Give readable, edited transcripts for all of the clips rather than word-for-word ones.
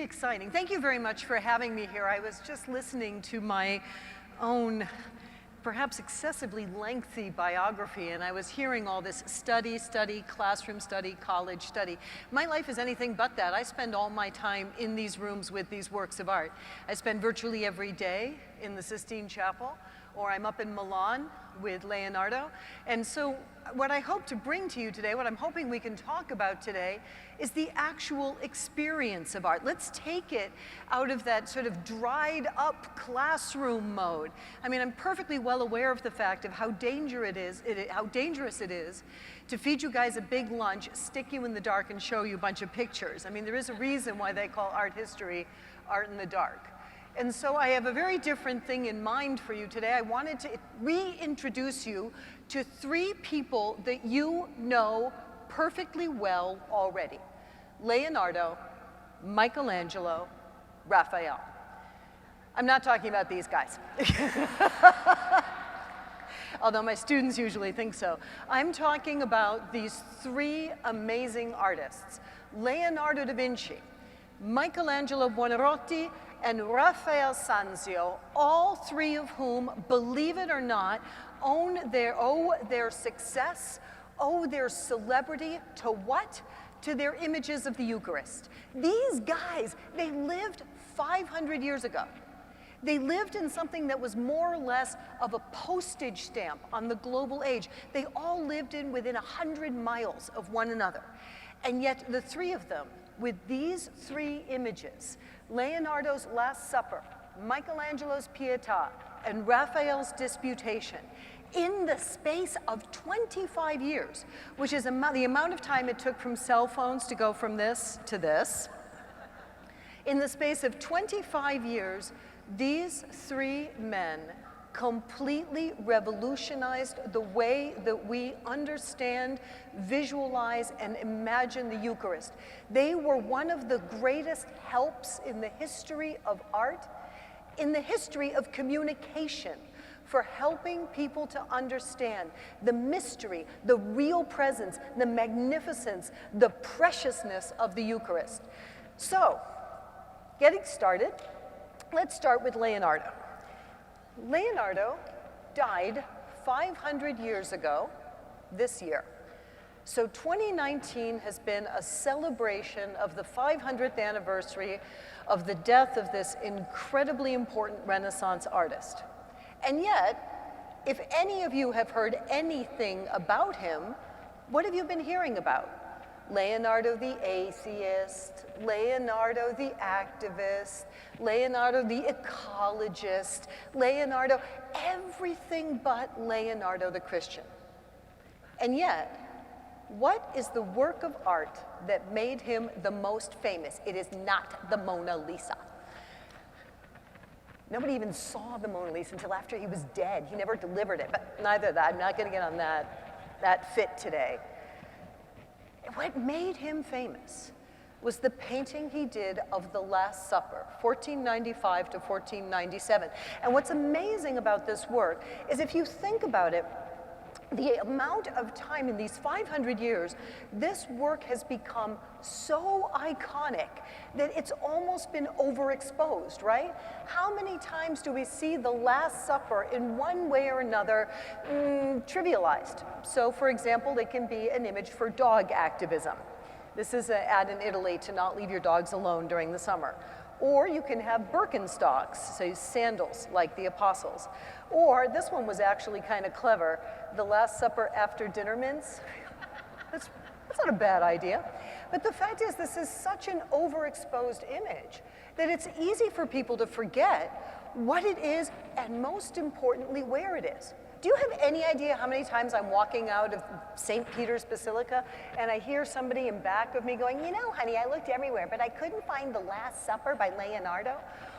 exciting. Thank you very much for having me here. I was just listening to my own, perhaps excessively lengthy biography, and I was hearing all this study, classroom study, college study. My life is anything but that. I spend all my time in these rooms with these works of art. I spend virtually every day in the Sistine Chapel, or I'm up in Milan with Leonardo. And so what I hope to bring to you today, what I'm hoping we can talk about today, is the actual experience of art. Let's take it out of that sort of dried up classroom mode. I mean, I'm perfectly well aware of the fact of how dangerous it is to feed you guys a big lunch, stick you in the dark, and show you a bunch of pictures. I mean, there is a reason why they call art history art in the dark. And so I have a very different thing in mind for you today. I wanted to reintroduce you to three people that you know perfectly well already: Leonardo, Michelangelo, Raphael. I'm not talking about these guys. Although my students usually think so. I'm talking about these three amazing artists: Leonardo da Vinci, Michelangelo Buonarroti, and Raphael Sanzio, all three of whom, believe it or not, owe their success, owe their celebrity to what? To their images of the Eucharist. These guys, they lived 500 years ago. They lived in something that was more or less of a postage stamp on the global age. They all lived within 100 miles of one another. And yet the three of them, with these three images, Leonardo's Last Supper, Michelangelo's Pieta, and Raphael's Disputation, in the space of 25 years, which is the amount of time it took from cell phones to go from this to this, in the space of 25 years, these three men completely revolutionized the way that we understand, visualize, and imagine the Eucharist. They were one of the greatest helps in the history of art, in the history of communication, for helping people to understand the mystery, the real presence, the magnificence, the preciousness of the Eucharist. So, getting started, let's start with Leonardo. Leonardo died 500 years ago this year. So 2019 has been a celebration of the 500th anniversary of the death of this incredibly important Renaissance artist. And yet, if any of you have heard anything about him, what have you been hearing about? Leonardo the atheist, Leonardo the activist, Leonardo the ecologist, Leonardo, everything but Leonardo the Christian. And yet, what is the work of art that made him the most famous? It is not the Mona Lisa. Nobody even saw the Mona Lisa until after he was dead. He never delivered it, but neither that. I'm not going to get on that fit today. What made him famous was the painting he did of the Last Supper, 1495 to 1497. And what's amazing about this work is, if you think about it, the amount of time in these 500 years, this work has become so iconic that it's almost been overexposed, right? How many times do we see the Last Supper in one way or another trivialized? So, for example, it can be an image for dog activism. This is an ad in Italy to not leave your dogs alone during the summer. Or you can have Birkenstocks, so sandals like the apostles. Or this one was actually kind of clever, the Last Supper after dinner mints. That's not a bad idea. But the fact is, this is such an overexposed image that it's easy for people to forget what it is, and most importantly, where it is. Do you have any idea how many times I'm walking out of St. Peter's Basilica and I hear somebody in back of me going, you know, honey, I looked everywhere, but I couldn't find the Last Supper by Leonardo?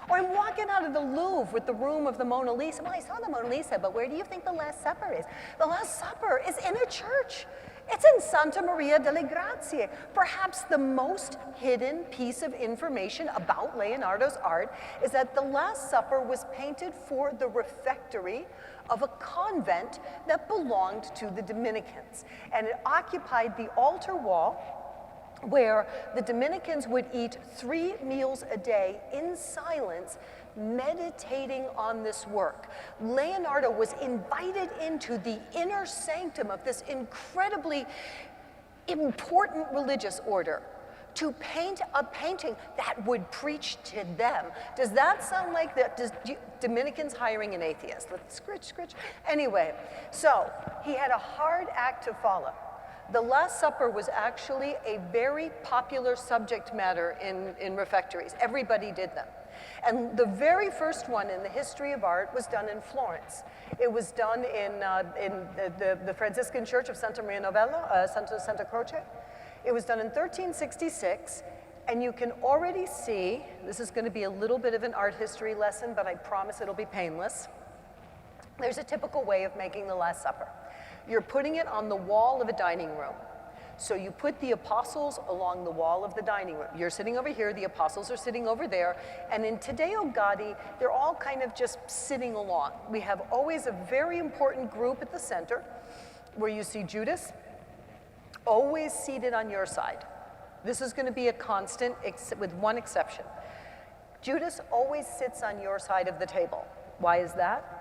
Or I'm walking out of the Louvre with the room of the Mona Lisa. Well, I saw the Mona Lisa, but where do you think the Last Supper is? The Last Supper is in a church. It's in Santa Maria delle Grazie. Perhaps the most hidden piece of information about Leonardo's art is that the Last Supper was painted for the refectory of a convent that belonged to the Dominicans. And it occupied the altar wall where the Dominicans would eat 3 meals a day in silence, meditating on this work. Leonardo was invited into the inner sanctum of this incredibly important religious order to paint a painting that would preach to them. Does that sound like Dominicans hiring an atheist? Let's scritch. Anyway, so he had a hard act to follow. The Last Supper was actually a very popular subject matter in refectories. Everybody did them. And the very first one in the history of art was done in Florence. It was done in the Franciscan Church of Santa Maria Novella, Santa Croce. It was done in 1366, and you can already see, this is going to be a little bit of an art history lesson, but I promise it'll be painless. There's a typical way of making the Last Supper. You're putting it on the wall of a dining room. So you put the apostles along the wall of the dining room. You're sitting over here, the apostles are sitting over there, and in Te Deo Gaudium, they're all kind of just sitting along. We have always a very important group at the center, where you see Judas, always seated on your side. This is going to be a constant, with one exception. Judas always sits on your side of the table. Why is that?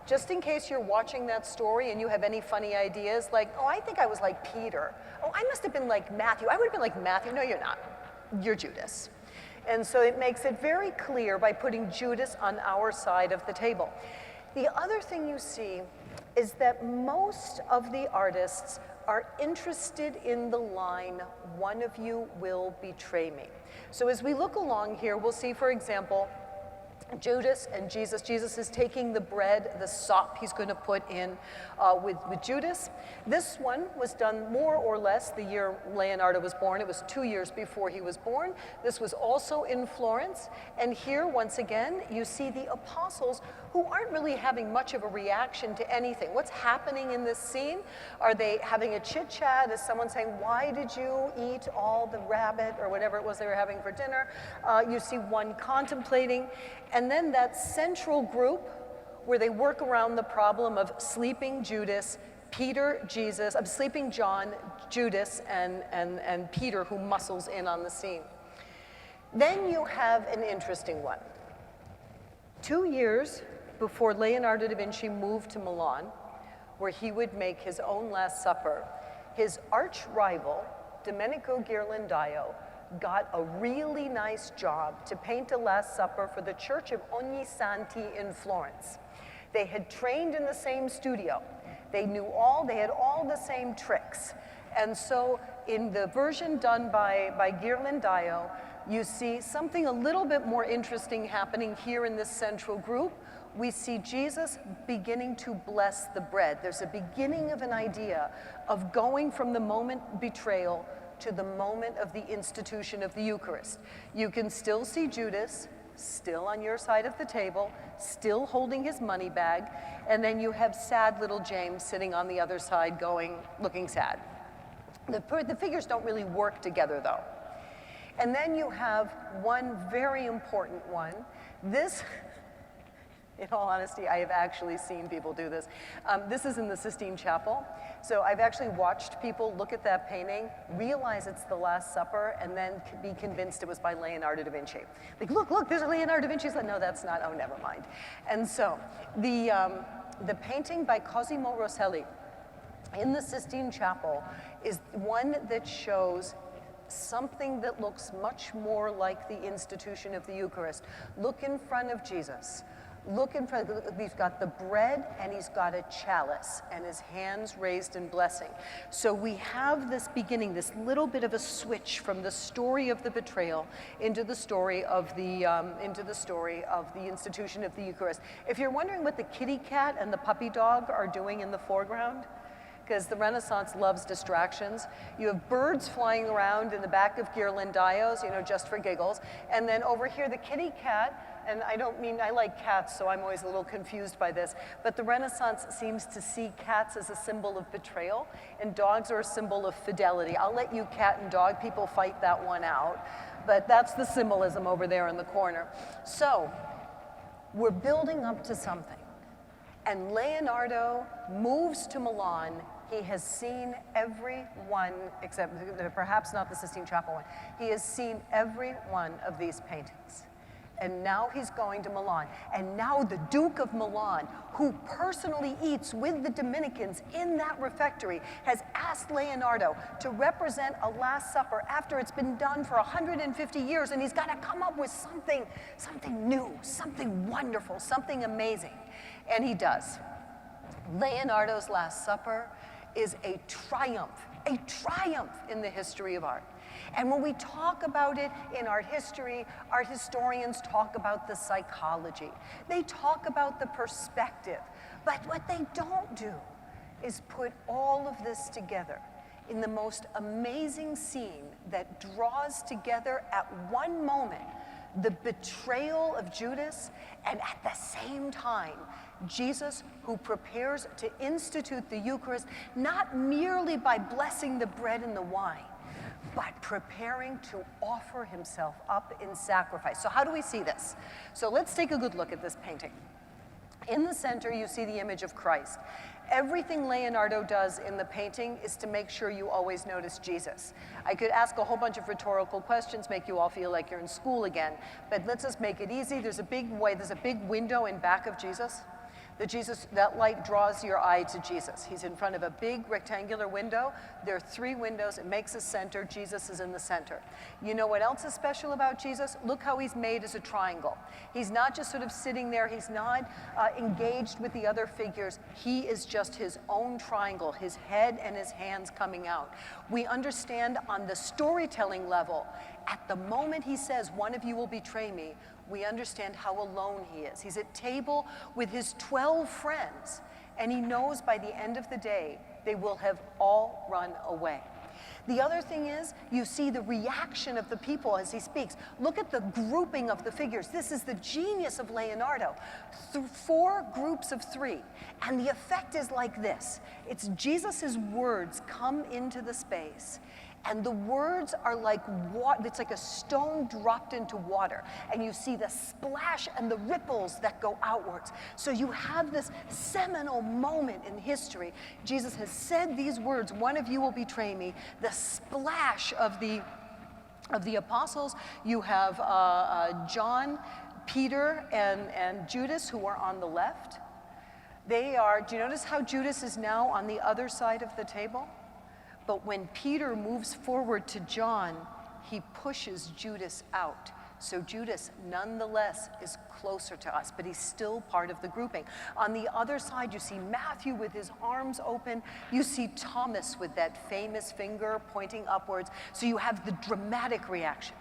Just in case you're watching that story and you have any funny ideas, like, oh, I think I was like Peter. Oh, I must have been like Matthew. I would have been like Matthew. No, you're not. You're Judas. And so it makes it very clear by putting Judas on our side of the table. The other thing you see is that most of the artists are interested in the line, one of you will betray me. So as we look along here, we'll see, for example, Judas and Jesus. Jesus is taking the bread, the sop he's going to put in with Judas. This one was done more or less the year Leonardo was born. It was 2 years before he was born. This was also in Florence. And here, once again, you see the apostles who aren't really having much of a reaction to anything. What's happening in this scene? Are they having a chit-chat? Is someone saying, why did you eat all the rabbit or whatever it was they were having for dinner? You see one contemplating. And then that central group where they work around the problem of sleeping Judas, Peter, Jesus, sleeping John, Judas, and Peter, who muscles in on the scene. Then you have an interesting one. 2 years before Leonardo da Vinci moved to Milan, where he would make his own Last Supper, his arch rival, Domenico Ghirlandaio, got a really nice job to paint a Last Supper for the Church of Ogni Santi in Florence. They had trained in the same studio. They had all the same tricks. And so in the version done by Ghirlandaio, you see something a little bit more interesting happening here in this central group. We see Jesus beginning to bless the bread. There's a beginning of an idea of going from the moment betrayal to the moment of the institution of the Eucharist. You can still see Judas, still on your side of the table, still holding his money bag, and then you have sad little James sitting on the other side looking sad. The figures don't really work together though. And then you have one very important one. This, in all honesty, I have actually seen people do this. This is in the Sistine Chapel. So I've actually watched people look at that painting, realize it's the Last Supper, and then be convinced it was by Leonardo da Vinci. Like, look, there's a Leonardo da Vinci. Like, no, that's not, oh, never mind. And so the painting by Cosimo Rosselli in the Sistine Chapel is one that shows something that looks much more like the institution of the Eucharist. Look in front of Jesus. Look in front, he's got the bread and he's got a chalice and his hands raised in blessing. So we have this beginning, this little bit of a switch from the story of the betrayal into the story of the institution of the Eucharist. If you're wondering what the kitty cat and the puppy dog are doing in the foreground, because the Renaissance loves distractions. You have birds flying around in the back of Ghirlandaio's, just for giggles. And then over here, the kitty cat, and I like cats, so I'm always a little confused by this, but the Renaissance seems to see cats as a symbol of betrayal, and dogs are a symbol of fidelity. I'll let you cat and dog people fight that one out, but that's the symbolism over there in the corner. So, we're building up to something. And Leonardo moves to Milan He has seen every one, except perhaps not the Sistine Chapel one. He has seen every one of these paintings. And now he's going to Milan. And now the Duke of Milan, who personally eats with the Dominicans in that refectory, has asked Leonardo to represent a Last Supper after it's been done for 150 years, and he's got to come up with something new, something wonderful, something amazing. And he does. Leonardo's Last Supper is a triumph in the history of art. And when we talk about it in art history, art historians talk about the psychology. They talk about the perspective. But what they don't do is put all of this together in the most amazing scene that draws together at one moment the betrayal of Judas, and at the same time, Jesus, who prepares to institute the Eucharist, not merely by blessing the bread and the wine, but preparing to offer himself up in sacrifice. So how do we see this? So let's take a good look at this painting. In the center, you see the image of Christ. Everything Leonardo does in the painting is to make sure you always notice Jesus. I could ask a whole bunch of rhetorical questions, make you all feel like you're in school again, but let's just make it easy. There's a big window in back of Jesus. That light draws your eye to Jesus. He's in front of a big rectangular window. There are 3 windows. It makes a center. Jesus is in the center. You know what else is special about Jesus? Look how he's made as a triangle. He's not just sort of sitting there. He's not engaged with the other figures. He is just his own triangle, his head and his hands coming out. We understand on the storytelling level, at the moment he says, "One of you will betray me," we understand how alone he is. He's at table with his 12 friends, and he knows by the end of the day, they will have all run away. The other thing is, you see the reaction of the people as he speaks. Look at the grouping of the figures. This is the genius of Leonardo. 4 groups of 3, and the effect is like this. It's Jesus's words come into the space, and the words are like water. It's like a stone dropped into water. And you see the splash and the ripples that go outwards. So you have this seminal moment in history. Jesus has said these words, "One of you will betray me." The splash of the apostles. You have John, Peter, and Judas, who are on the left. Do you notice how Judas is now on the other side of the table? But when Peter moves forward to John, he pushes Judas out. So Judas, nonetheless, is closer to us, but he's still part of the grouping. On the other side, you see Matthew with his arms open. You see Thomas with that famous finger pointing upwards. So you have the dramatic reaction.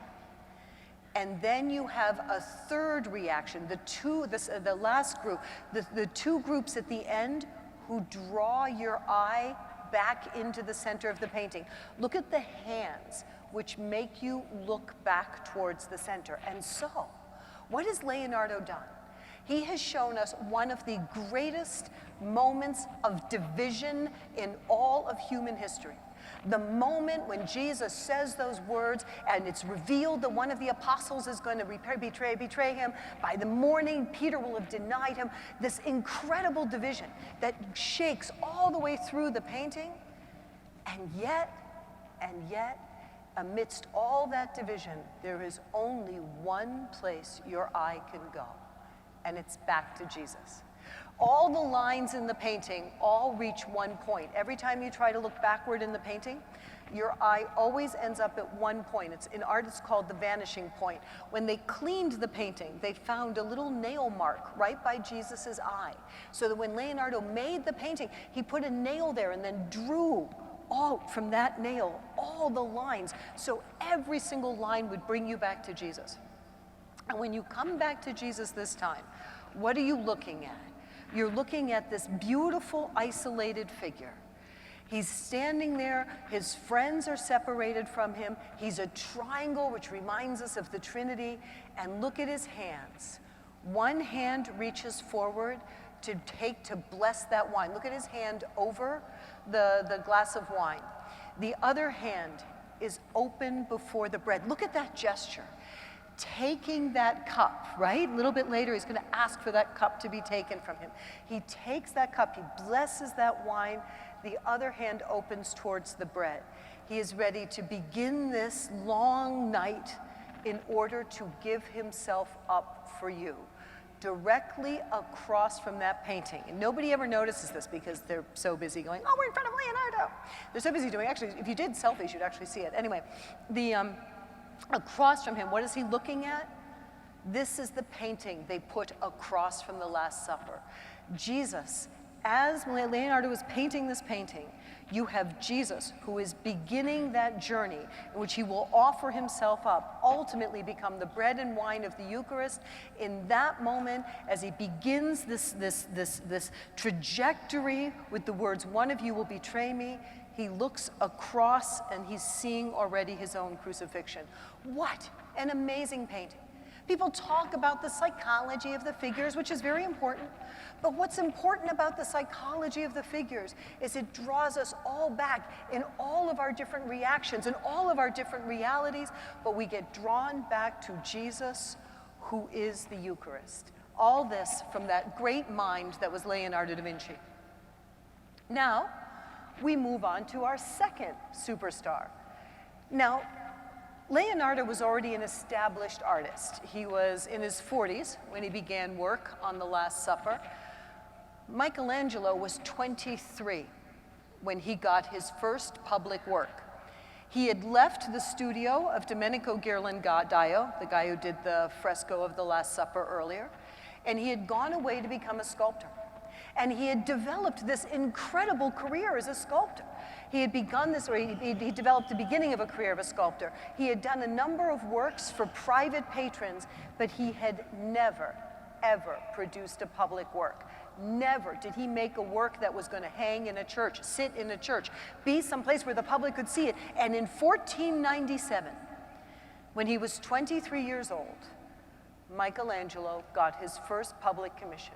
And then you have a third reaction, the last group, the 2 groups at the end who draw your eye back into the center of the painting. Look at the hands, which make you look back towards the center. And so, what has Leonardo done? He has shown us one of the greatest moments of division in all of human history. The moment when Jesus says those words and it's revealed that one of the apostles is going to betray him. By the morning, Peter will have denied him. This incredible division that shakes all the way through the painting. And yet, amidst all that division, there is only one place your eye can go, and it's back to Jesus. All the lines in the painting all reach one point. Every time you try to look backward in the painting, your eye always ends up at one point. In art, it's called the vanishing point. When they cleaned the painting, they found a little nail mark right by Jesus's eye. So that when Leonardo made the painting, he put a nail there and then drew from that nail all the lines. So every single line would bring you back to Jesus. And when you come back to Jesus this time, what are you looking at? You're looking at this beautiful, isolated figure. He's standing there. His friends are separated from him. He's a triangle, which reminds us of the Trinity. And look at his hands. One hand reaches forward to bless that wine. Look at his hand over the glass of wine. The other hand is open before the bread. Look at that gesture. taking that cup, right? A little bit later, he's going to ask for that cup to be taken from him. He takes that cup, he blesses that wine, the other hand opens towards the bread. He is ready to begin this long night in order to give himself up for you. Directly across from that painting. And nobody ever notices this because they're so busy going, oh, we're in front of Leonardo. They're so busy doing, actually, if you did selfies, you'd actually see it. Anyway, across from him, what is he looking at? This is the painting they put across from the Last Supper. Jesus, as Leonardo was painting this painting, you have Jesus who is beginning that journey in which he will offer himself up, ultimately become the bread and wine of the Eucharist. In that moment, as he begins this trajectory with the words, one of you will betray me, he looks across and he's seeing already his own crucifixion. What an amazing painting. People talk about the psychology of the figures, which is very important. But what's important about the psychology of the figures is it draws us all back in all of our different reactions, in all of our different realities, but we get drawn back to Jesus, who is the Eucharist. All this from that great mind that was Leonardo da Vinci. Now, we move on to our second superstar. Now, Leonardo was already an established artist. He was in his 40s when he began work on the Last Supper. Michelangelo was 23 when he got his first public work. He had left the studio of Domenico Ghirlandaio, the guy who did the fresco of the Last Supper earlier, and he had gone away to become a sculptor. And he had developed this incredible career as a sculptor. He had begun this, or he developed the beginning of a career of a sculptor. He had done a number of works for private patrons, but he had never, ever produced a public work. Never did he make a work that was going to hang in a church, sit in a church, be someplace where the public could see it. And in 1497, when he was 23 years old, Michelangelo got his first public commission.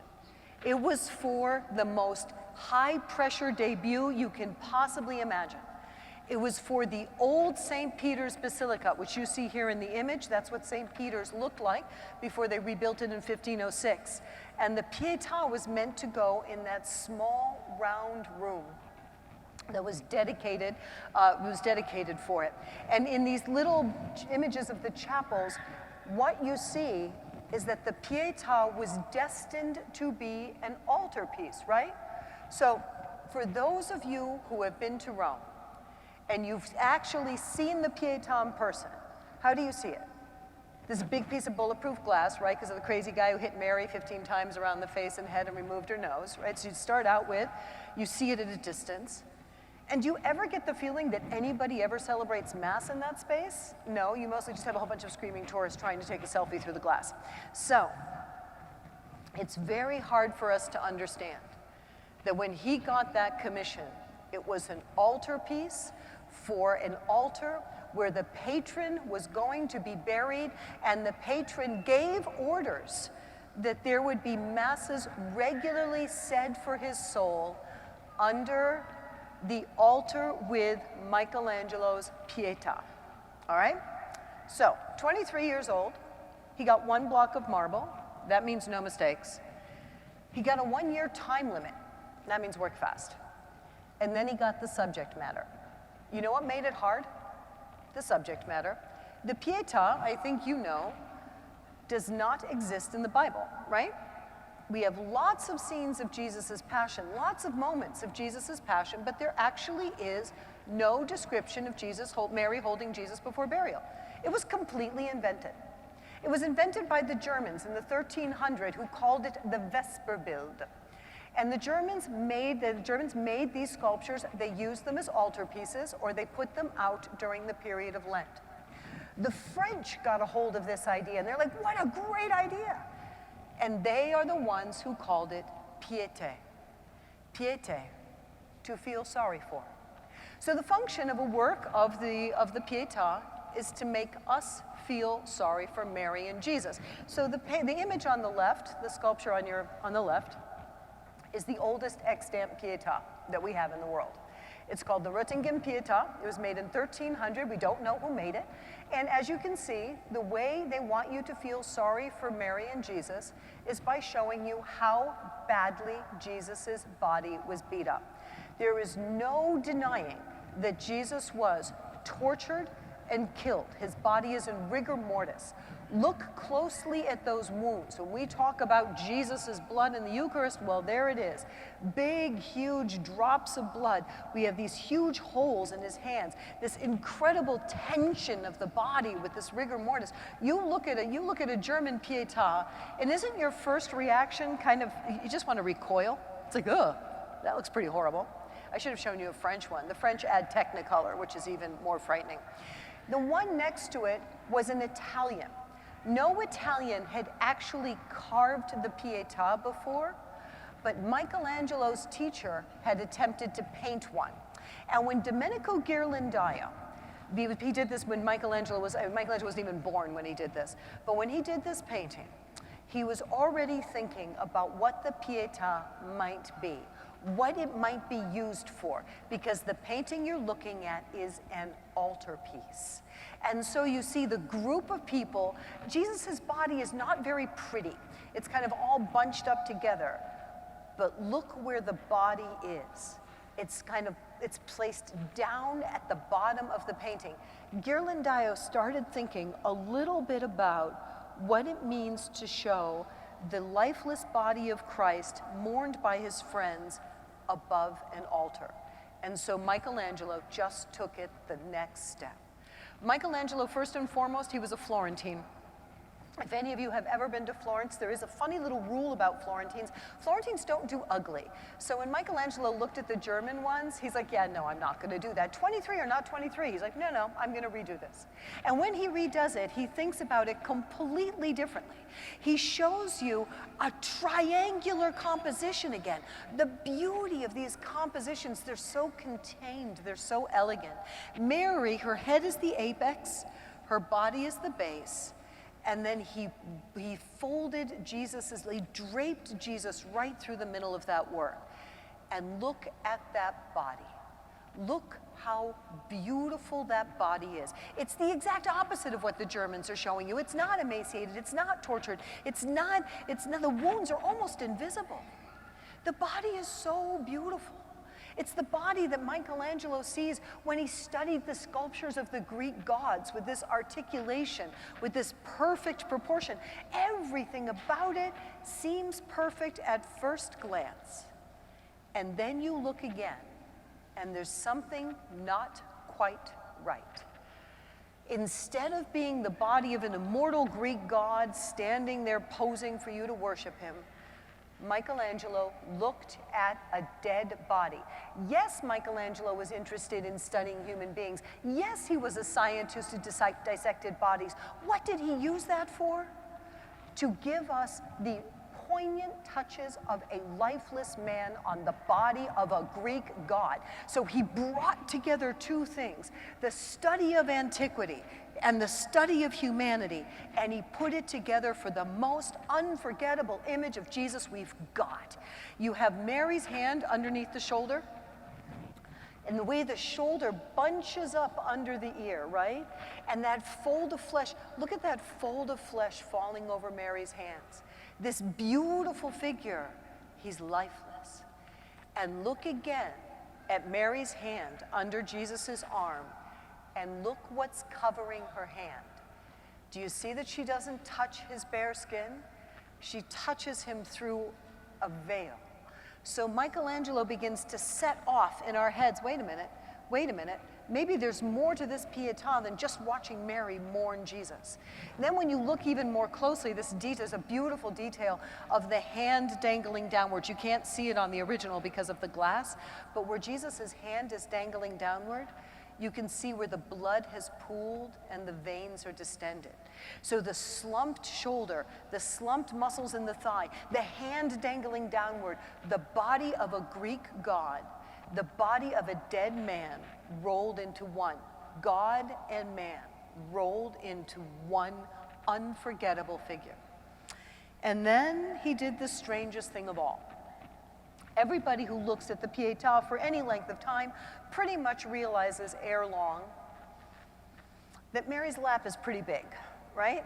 It was for the most high-pressure debut you can possibly imagine. It was for the old St. Peter's Basilica, which you see here in the image. That's what St. Peter's looked like before they rebuilt it in 1506. And the Pieta was meant to go in that small, round room that was dedicated for it. And in these little images of the chapels, what you see is that the Pieta was destined to be an altarpiece, right? So for those of you who have been to Rome and you've actually seen the Pieta in person, how do you see it? This big piece of bulletproof glass, right? Because of the crazy guy who hit Mary 15 times around the face and head and removed her nose, right? So you start out with, you see it at a distance. And do you ever get the feeling that anybody ever celebrates Mass in that space? No, you mostly just have a whole bunch of screaming tourists trying to take a selfie through the glass. So, it's very hard for us to understand that when he got that commission, it was an altarpiece for an altar where the patron was going to be buried, and the patron gave orders that there would be Masses regularly said for his soul under the altar with Michelangelo's Pieta, all right? So, 23 years old, he got one block of marble. That means no mistakes. He got a 1-year time limit. That means work fast. And then he got the subject matter. You know what made it hard? The subject matter. The Pieta, I think you know, does not exist in the Bible, right? We have lots of scenes of Jesus' passion, lots of moments of Jesus' passion, but there actually is no description of Mary holding Jesus before burial. It was completely invented. It was invented by the Germans in the 1300 who called it the Vesperbild. And the Germans made these sculptures. They used them as altarpieces, or they put them out during the period of Lent. The French got a hold of this idea, and they're like, what a great idea. And they are the ones who called it piété. Piété, to feel sorry for. So the function of a work of the Pieta is to make us feel sorry for Mary and Jesus. So the image on the left, the sculpture on the left, is the oldest extant Pieta that we have in the world. It's called the Röttingen Pieta. It was made in 1300. We don't know who made it. And as you can see, the way they want you to feel sorry for Mary and Jesus is by showing you how badly Jesus's body was beat up. There is no denying that Jesus was tortured and killed. His body is in rigor mortis. Look closely at those wounds. When we talk about Jesus's blood in the Eucharist, well, there it is. Big, huge drops of blood. We have these huge holes in his hands, this incredible tension of the body with this rigor mortis. You look at a German Pieta, and isn't your first reaction kind of, you just want to recoil? It's like, ugh, that looks pretty horrible. I should have shown you a French one. The French add Technicolor, which is even more frightening. The one next to it was an Italian. No Italian had actually carved the Pieta before, but Michelangelo's teacher had attempted to paint one. And when Domenico Ghirlandaio, he did this when Michelangelo wasn't even born when he did this, but when he did this painting, he was already thinking about what the Pieta might be, what it might be used for, because the painting you're looking at is an altarpiece. And so you see the group of people. Jesus's body is not very pretty. It's kind of all bunched up together. But look where the body is. It's placed down at the bottom of the painting. Ghirlandaio started thinking a little bit about what it means to show the lifeless body of Christ mourned by his friends above an altar. And so Michelangelo just took it the next step. Michelangelo, first and foremost, he was a Florentine. If any of you have ever been to Florence, there is a funny little rule about Florentines. Florentines don't do ugly. So when Michelangelo looked at the German ones, he's like, yeah, no, I'm not going to do that. 23 or not 23? He's like, no, I'm going to redo this. And when he redoes it, he thinks about it completely differently. He shows you a triangular composition again. The beauty of these compositions, they're so contained, they're so elegant. Mary, her head is the apex, her body is the base, and then he folded he draped Jesus right through the middle of that work. And look at that body. Look how beautiful that body is. It's the exact opposite of what the Germans are showing you. It's not emaciated, it's not tortured, the wounds are almost invisible. The body is so beautiful. It's the body that Michelangelo sees when he studied the sculptures of the Greek gods with this articulation, with this perfect proportion. Everything about it seems perfect at first glance. And then you look again, and there's something not quite right. Instead of being the body of an immortal Greek god standing there posing for you to worship him, Michelangelo looked at a dead body. Yes, Michelangelo was interested in studying human beings. Yes, he was a scientist who dissected bodies. What did he use that for? To give us the poignant touches of a lifeless man on the body of a Greek god. So he brought together two things, the study of antiquity and the study of humanity, and he put it together for the most unforgettable image of Jesus we've got. You have Mary's hand underneath the shoulder, and the way the shoulder bunches up under the ear, right? And that fold of flesh, look at that fold of flesh falling over Mary's hands. This beautiful figure, he's lifeless. And look again at Mary's hand under Jesus's arm, and look what's covering her hand. Do you see that she doesn't touch his bare skin? She touches him through a veil. So Michelangelo begins to set off in our heads, wait a minute, maybe there's more to this Pietà than just watching Mary mourn Jesus. And then when you look even more closely, this detail is a beautiful detail of the hand dangling downwards. You can't see it on the original because of the glass, but where Jesus' hand is dangling downward, you can see where the blood has pooled and the veins are distended. So the slumped shoulder, the slumped muscles in the thigh, the hand dangling downward, the body of a Greek god, the body of a dead man rolled into one. God and man rolled into one unforgettable figure. And then he did the strangest thing of all. Everybody who looks at the Pieta for any length of time pretty much realizes ere long that Mary's lap is pretty big, right?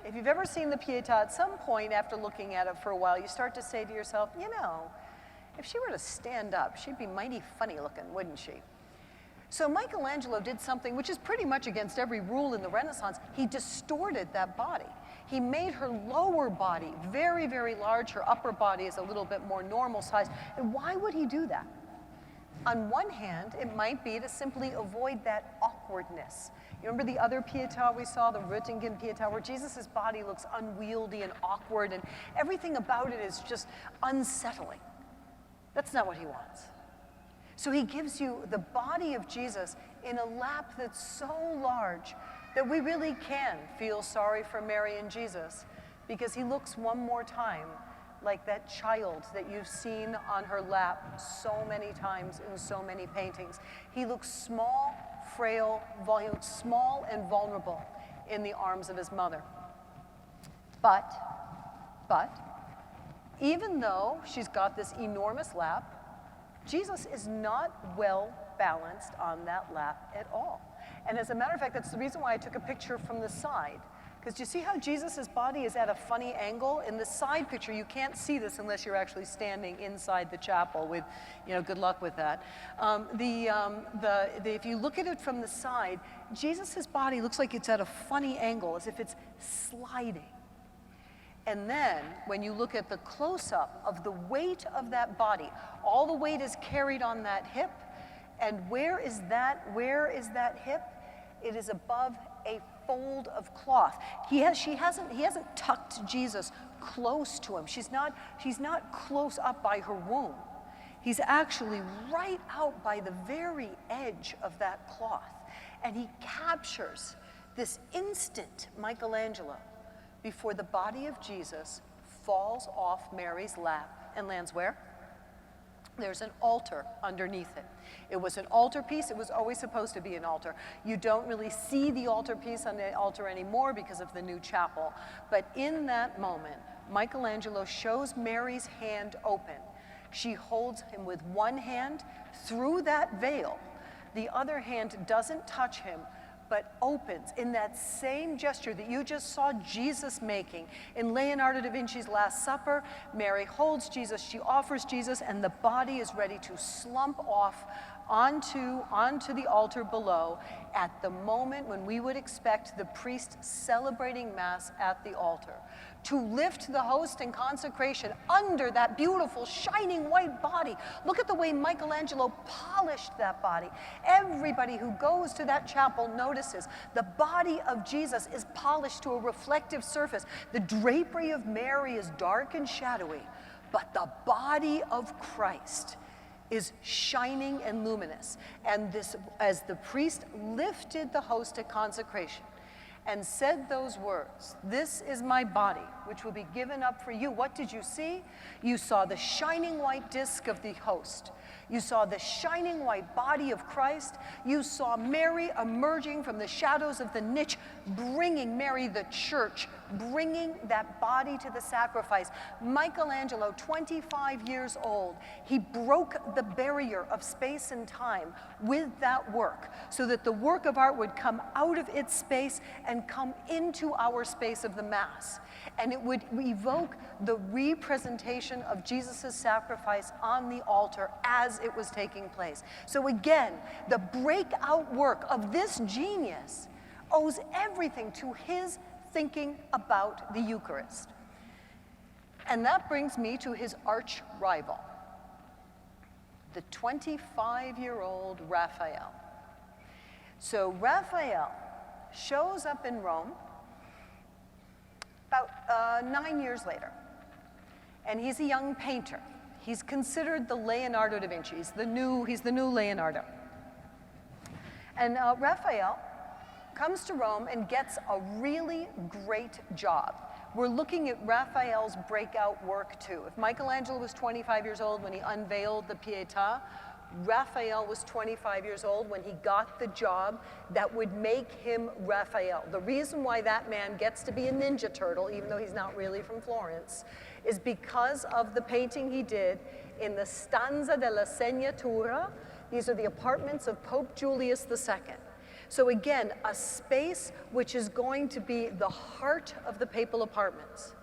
If you've ever seen the Pieta, at some point after looking at it for a while, you start to say to yourself, you know, if she were to stand up, she'd be mighty funny looking, wouldn't she? So Michelangelo did something which is pretty much against every rule in the Renaissance. He distorted that body. He made her lower body very, very large. Her upper body is a little bit more normal size. And why would he do that? On one hand, it might be to simply avoid that awkwardness. You remember the other Pieta we saw, the Röttingen Pieta, where Jesus' body looks unwieldy and awkward, and everything about it is just unsettling. That's not what he wants. So he gives you the body of Jesus in a lap that's so large that we really can feel sorry for Mary and Jesus, because he looks one more time like that child that you've seen on her lap so many times in so many paintings. He looks small, frail, he looks small and vulnerable in the arms of his mother. But, even though she's got this enormous lap, Jesus is not well balanced on that lap at all. And as a matter of fact, that's the reason why I took a picture from the side. Because you see how Jesus' body is at a funny angle? In the side picture, you can't see this unless you're actually standing inside the chapel with, good luck with that. If you look at it from the side, Jesus' body looks like it's at a funny angle, as if it's sliding. And then, when you look at the close-up of the weight of that body, all the weight is carried on that hip. And where is that hip? It is above a fold of cloth. He hasn't tucked Jesus close to him. She's not close up by her womb. He's actually right out by the very edge of that cloth. And he captures this instant Michelangelo before the body of Jesus falls off Mary's lap and lands where? There's an altar underneath it. It was an altarpiece. It was always supposed to be an altar. You don't really see the altarpiece on the altar anymore because of the new chapel. But in that moment, Michelangelo shows Mary's hand open. She holds him with one hand through that veil. The other hand doesn't touch him, but opens in that same gesture that you just saw Jesus making. In Leonardo da Vinci's Last Supper, Mary holds Jesus, she offers Jesus, and the body is ready to slump off onto the altar below at the moment when we would expect the priest celebrating Mass at the altar to lift the host in consecration under that beautiful shining white body. Look at the way Michelangelo polished that body. Everybody who goes to that chapel notices the body of Jesus is polished to a reflective surface. The drapery of Mary is dark and shadowy, but the body of Christ is shining and luminous. And this, as the priest lifted the host at consecration and said those words, "This is my body, which will be given up for you," what did you see? You saw the shining white disc of the host. You saw the shining white body of Christ. You saw Mary emerging from the shadows of the niche, bringing Mary the church, bringing that body to the sacrifice. Michelangelo, 25 years old, he broke the barrier of space and time with that work so that the work of art would come out of its space and come into our space of the Mass. And it would evoke the representation of Jesus' sacrifice on the altar as it was taking place. So again, the breakout work of this genius owes everything to his thinking about the Eucharist. And that brings me to his arch rival, the 25-year-old Raphael. So Raphael shows up in Rome about 9 years later, and he's a young painter. He's considered the Leonardo da Vinci. He's the new Leonardo. And Raphael comes to Rome and gets a really great job. We're looking at Raphael's breakout work too. If Michelangelo was 25 years old when he unveiled the Pieta, Raphael was 25 years old when he got the job that would make him Raphael. The reason why that man gets to be a Ninja Turtle, even though he's not really from Florence, is because of the painting he did in the Stanza della Segnatura. These are the apartments of Pope Julius II. So again, a space which is going to be the heart of the papal apartments.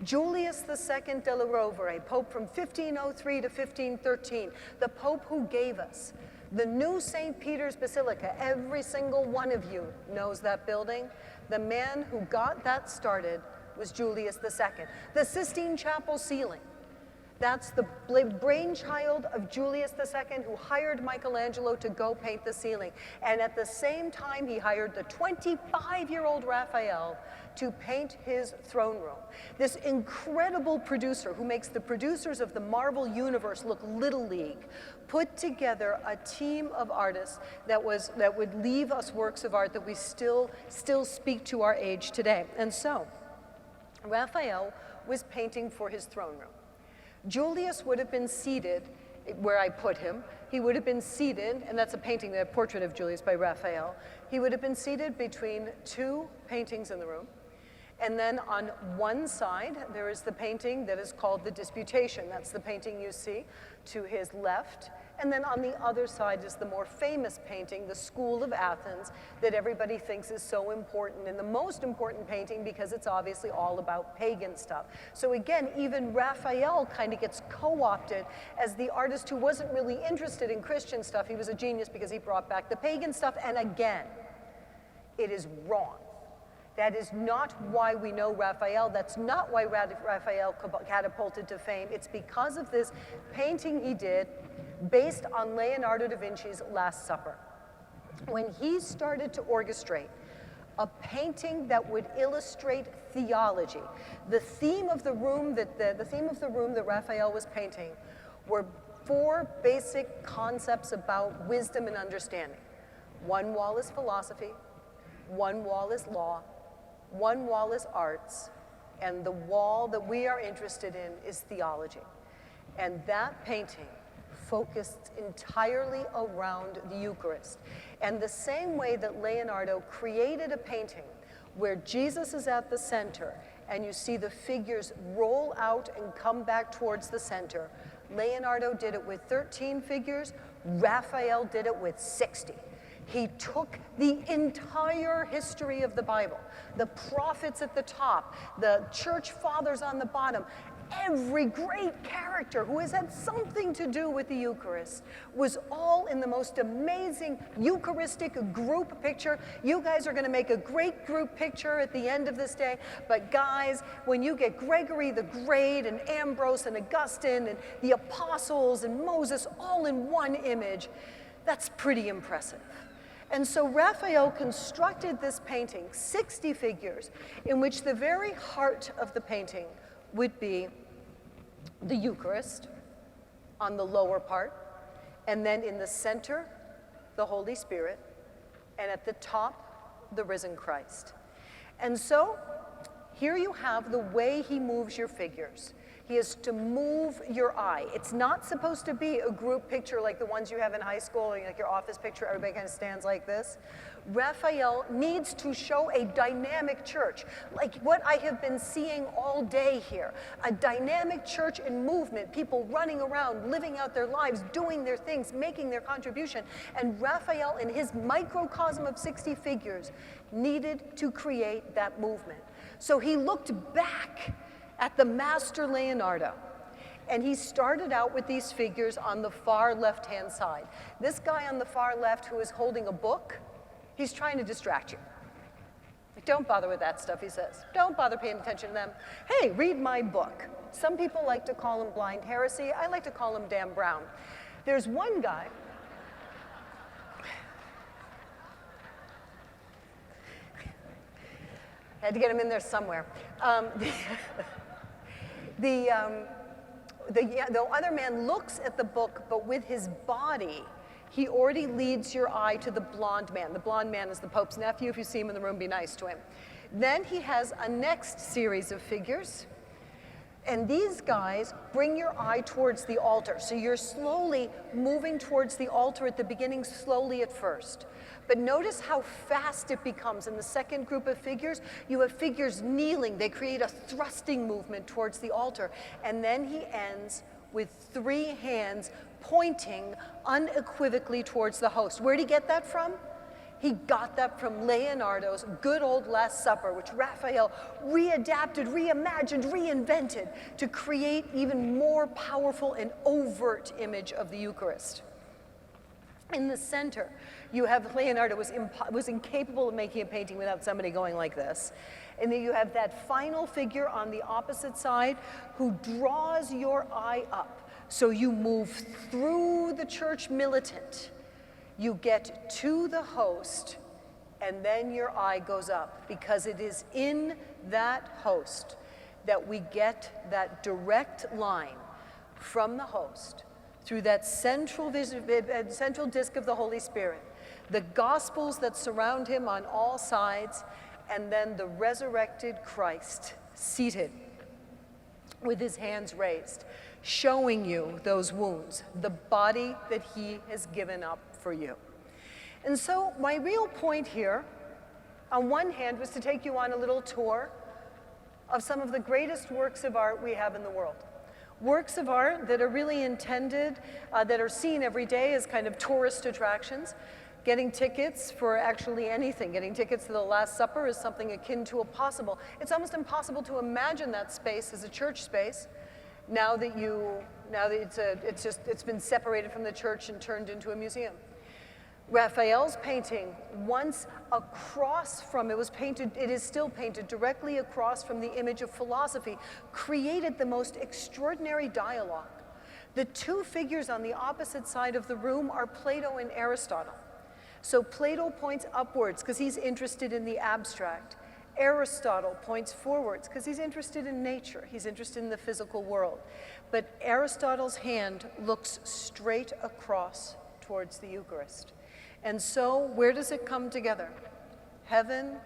Julius II della Rovere, Pope from 1503 to 1513, the Pope who gave us the new St. Peter's Basilica. Every single one of you knows that building. The man who got that started was Julius II. The Sistine Chapel ceiling, that's the brainchild of Julius II, who hired Michelangelo to go paint the ceiling. And at the same time, he hired the 25-year-old Raphael to paint his throne room. This incredible producer who makes the producers of the Marvel Universe look Little League put together a team of artists that would leave us works of art that we still speak to our age today. And so, Raphael was painting for his throne room. Julius would have been seated where I put him. He would have been seated, and that's a painting, a portrait of Julius by Raphael. He would have been seated between two paintings in the room. And then on one side, there is the painting that is called the Disputation. That's the painting you see to his left. And then on the other side is the more famous painting, the School of Athens, that everybody thinks is so important, and the most important painting because it's obviously all about pagan stuff. So again, even Raphael kind of gets co-opted as the artist who wasn't really interested in Christian stuff. He was a genius because he brought back the pagan stuff, and again, it is wrong. That is not why we know Raphael. That's not why Raphael catapulted to fame. It's because of this painting he did based on Leonardo da Vinci's Last Supper. When he started to orchestrate a painting that would illustrate theology, the theme of the room that Raphael was painting were 4 basic concepts about wisdom and understanding. One wall is philosophy, one wall is law, one wall is arts, and the wall that we are interested in is theology. And that painting focused entirely around the Eucharist. And the same way that Leonardo created a painting where Jesus is at the center and you see the figures roll out and come back towards the center, Leonardo did it with 13 figures, Raphael did it with 60. He took the entire history of the Bible, the prophets at the top, the church fathers on the bottom, every great character who has had something to do with the Eucharist was all in the most amazing Eucharistic group picture. You guys are going to make a great group picture at the end of this day, but guys, when you get Gregory the Great and Ambrose and Augustine and the apostles and Moses all in one image, that's pretty impressive. And so Raphael constructed this painting, 60 figures, in which the very heart of the painting would be the Eucharist on the lower part, and then in the center, the Holy Spirit, and at the top, the risen Christ. And so here you have the way he moves your figures. He is to move your eye. It's not supposed to be a group picture like the ones you have in high school, like your office picture, everybody kind of stands like this. Raphael needs to show a dynamic church, like what I have been seeing all day here. A dynamic church in movement, people running around, living out their lives, doing their things, making their contribution. And Raphael, in his microcosm of 60 figures, needed to create that movement. So he looked back at the master Leonardo, and he started out with these figures on the far left-hand side. This guy on the far left who is holding a book, he's trying to distract you. Don't bother with that stuff, he says. Don't bother paying attention to them. Hey, read my book. Some people like to call him blind heresy. I like to call him Dan Brown. There's one guy. Had to get him in there somewhere. The other man looks at the book, but with his body, he already leads your eye to the blonde man. The blonde man is the Pope's nephew. If you see him in the room, be nice to him. Then he has a next series of figures. And these guys bring your eye towards the altar. So you're slowly moving towards the altar at the beginning, slowly at first. But notice how fast it becomes. In the second group of figures, you have figures kneeling. They create a thrusting movement towards the altar. And then he ends with 3 hands pointing unequivocally towards the host. Where'd he get that from? He got that from Leonardo's good old Last Supper, which Raphael readapted, reimagined, reinvented to create even more powerful and overt image of the Eucharist. In the center, you have Leonardo was incapable of making a painting without somebody going like this. And then you have that final figure on the opposite side who draws your eye up. So you move through the church militant. You get to the host, and then your eye goes up, because it is in that host that we get that direct line from the host through that central disc of the Holy Spirit, the Gospels that surround him on all sides, and then the resurrected Christ seated with his hands raised, showing you those wounds, the body that he has given up for you. And so my real point here, on one hand, was to take you on a little tour of some of the greatest works of art we have in the world. Works of art that are really intended, that are seen every day as kind of tourist attractions. Getting tickets for actually anything, getting tickets to the Last Supper is something akin to impossible. It's almost impossible to imagine that space as a church space now that it's been separated from the church and turned into a museum. Raphael's painting, once across from, it is still painted directly across from the image of philosophy, created the most extraordinary dialogue. The 2 figures on the opposite side of the room are Plato and Aristotle. So Plato points upwards because he's interested in the abstract. Aristotle points forwards because he's interested in nature. He's interested in the physical world. But Aristotle's hand looks straight across towards the Eucharist. And so where does it come together? Heaven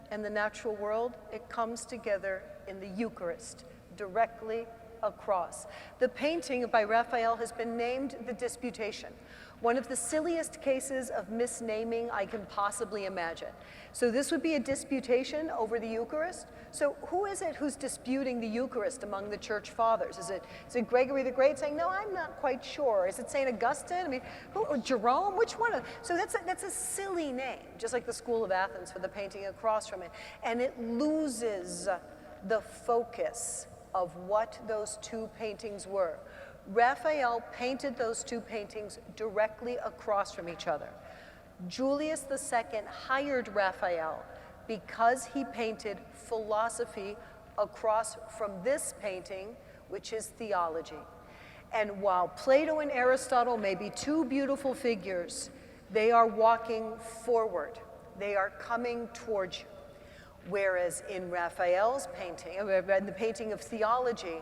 and the natural world, it comes together in the Eucharist, directly across. The painting by Raphael has been named the Disputation, one of the silliest cases of misnaming I can possibly imagine. So this would be a disputation over the Eucharist. So who is it who's disputing the Eucharist among the church fathers? Is it Gregory the Great saying, no, I'm not quite sure? Is it St. Augustine? I mean, Jerome? Which one? So that's a silly name, just like the School of Athens for the painting across from it. And it loses the focus of what those 2 paintings were. Raphael painted those 2 paintings directly across from each other. Julius II hired Raphael because he painted philosophy across from this painting, which is theology. And while Plato and Aristotle may be 2 beautiful figures, they are walking forward. They are coming towards you. Whereas in Raphael's painting, in the painting of theology,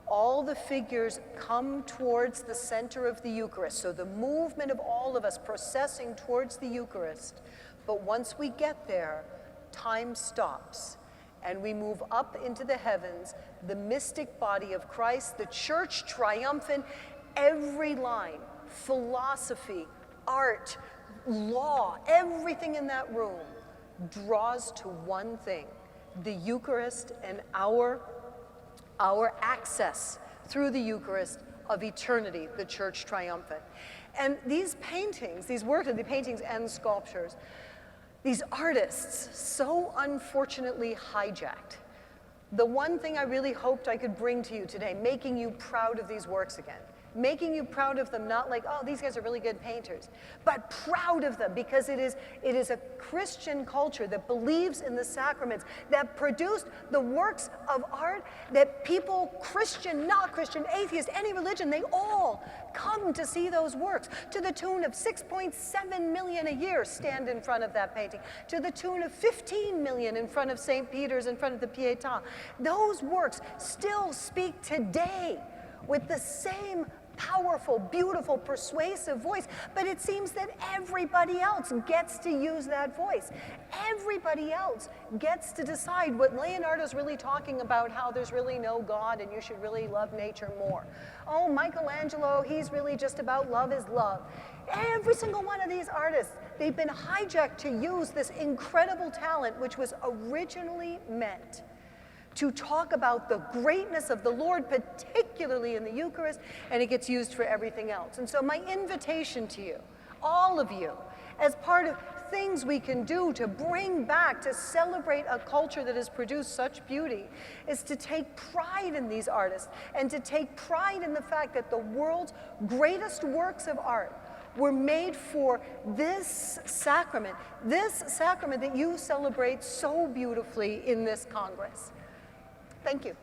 all the figures come towards the center of the Eucharist. So the movement of all of us processing towards the Eucharist. But once we get there, time stops and we move up into the heavens, the mystic body of Christ, the church triumphant, every line, philosophy, art, law, everything in that room draws to one thing, the Eucharist and our access through the Eucharist of eternity, the church triumphant. And these paintings, these works of the paintings and sculptures, these artists so unfortunately hijacked. The one thing I really hoped I could bring to you today, making you proud of these works again, making you proud of them, not like, oh, these guys are really good painters, but proud of them because it is a Christian culture that believes in the sacraments, that produced the works of art that people, Christian, not Christian, atheist, any religion, they all come to see those works to the tune of 6.7 million a year stand in front of that painting, to the tune of 15 million in front of St. Peter's, in front of the Pieta. Those works still speak today with the same powerful, beautiful, persuasive voice, but it seems that everybody else gets to use that voice. Everybody else gets to decide what Leonardo's really talking about, how there's really no God and you should really love nature more. Oh, Michelangelo, he's really just about love is love. Every single one of these artists, they've been hijacked to use this incredible talent which was originally meant to talk about the greatness of the Lord, particularly in the Eucharist, and it gets used for everything else. And so my invitation to you, all of you, as part of things we can do to bring back, to celebrate a culture that has produced such beauty, is to take pride in these artists and to take pride in the fact that the world's greatest works of art were made for this sacrament that you celebrate so beautifully in this Congress. Thank you.